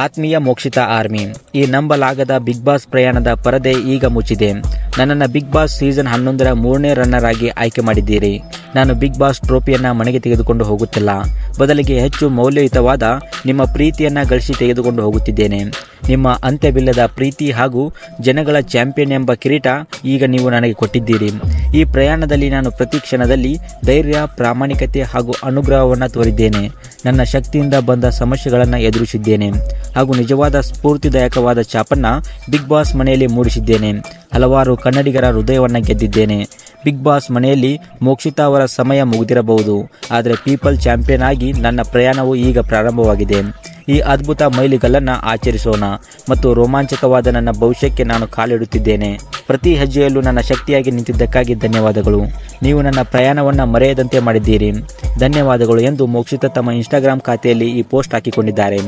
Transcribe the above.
ಆತ್ಮೀಯ ಮೋಕ್ಷಿತಾ ಆರ್ಮಿ, ಈ ನಂಬಲಾಗದ big boss ಪ್ರಯಾಣದ ಪರದೆ ಈಗ ಮುಚ್ಚಿದೆ. ನನ್ನನ್ನು ಬಿಗ್ ಬಾಸ್ ಸೀಸನ್ 11ರ 3ನೇ ರನ್ನರ್ ಆಗಿ ಆಯ್ಕೆ ಮಾಡಿದ್ದೀರಿ. ನಾನು ಬಿಗ್ ಬಾಸ್ ಟ್ರೋಫಿಯನ್ನ ಮನೆಗೆ ತೆಗೆದುಕೊಂಡು ಹೋಗುತ್ತಿಲ್ಲ, ಬದಲಿಗೆ ಹೆಚ್ಚು ಮೌಲ್ಯಯುತವಾದ ನಿಮ್ಮ ಪ್ರೀತಿಯನ್ನ ಗಳಿಸಿ ತೆಗೆದುಕೊಂಡು ಹೋಗುತ್ತಿದ್ದೇನೆ. ನಿಮ್ಮ ಅಂತ್ಯವಿಲ್ಲದ ಪ್ರೀತಿ ಹಾಗೂ ಜನಗಳ ಚಾಂಪಿಯನ್ ಎಂಬ ಕಿರೀಟ ಈಗ ನೀವು ನನಗೆ ಕೊಟ್ಟಿದ್ದೀರಿ. ಈ ಪ್ರಯಾಣದಲ್ಲಿ ನಾನು ಪ್ರತಿ ಕ್ಷಣದಲ್ಲಿ ಧೈರ್ಯ, ಪ್ರಾಮಾಣಿಕತೆ ಹಾಗೂ ಅನುಗ್ರಹವನ್ನು ತೋರಿದ್ದೇನೆ. ನನ್ನ ಶಕ್ತಿಯಿಂದ ಬಂದ ಸಮಸ್ಯೆಗಳನ್ನು ಎದುರಿಸಿದ್ದೇನೆ ಹಾಗೂ ನಿಜವಾದ ಸ್ಫೂರ್ತಿದಾಯಕವಾದ ಛಾಪನ್ನ ಬಿಗ್ ಬಾಸ್ ಮನೆಯಲ್ಲಿ ಮೂಡಿಸಿದ್ದೇನೆ. ಹಲವಾರು ಕನ್ನಡಿಗರ ಹೃದಯವನ್ನು ಗೆದ್ದಿದ್ದೇನೆ. ಬಿಗ್ ಬಾಸ್ ಮನೆಯಲ್ಲಿ ಮೋಕ್ಷಿತಾ ಅವರ ಸಮಯ ಮುಗಿದಿರಬಹುದು, ಆದರೆ ಪೀಪಲ್ ಚಾಂಪಿಯನ್ ಆಗಿ ನನ್ನ ಪ್ರಯಾಣವು ಈಗ ಪ್ರಾರಂಭವಾಗಿದೆ. ಈ ಅದ್ಭುತ ಮೈಲಿಗಲ್ಲನ್ನು ಆಚರಿಸೋಣ ಮತ್ತು ರೋಮಾಂಚಕವಾದ ನನ್ನ ಭವಿಷ್ಯಕ್ಕೆ ನಾನು ಕಾಲಿಡುತ್ತಿದ್ದೇನೆ. ಪ್ರತಿ ಹೆಜ್ಜೆಯಲ್ಲೂ ನನ್ನ ಶಕ್ತಿಯಾಗಿ ನಿಂತಿದ್ದಕ್ಕಾಗಿ ಧನ್ಯವಾದಗಳು. ನೀವು ನನ್ನ ಪ್ರಯಾಣವನ್ನು ಮರೆಯದಂತೆ ಮಾಡಿದ್ದೀರಿ. ಧನ್ಯವಾದಗಳು ಎಂದು ಮೋಕ್ಷಿತಾ ತಮ್ಮ ಇನ್ಸ್ಟಾಗ್ರಾಮ್ ಖಾತೆಯಲ್ಲಿ ಈ ಪೋಸ್ಟ್ ಹಾಕಿಕೊಂಡಿದ್ದಾರೆ.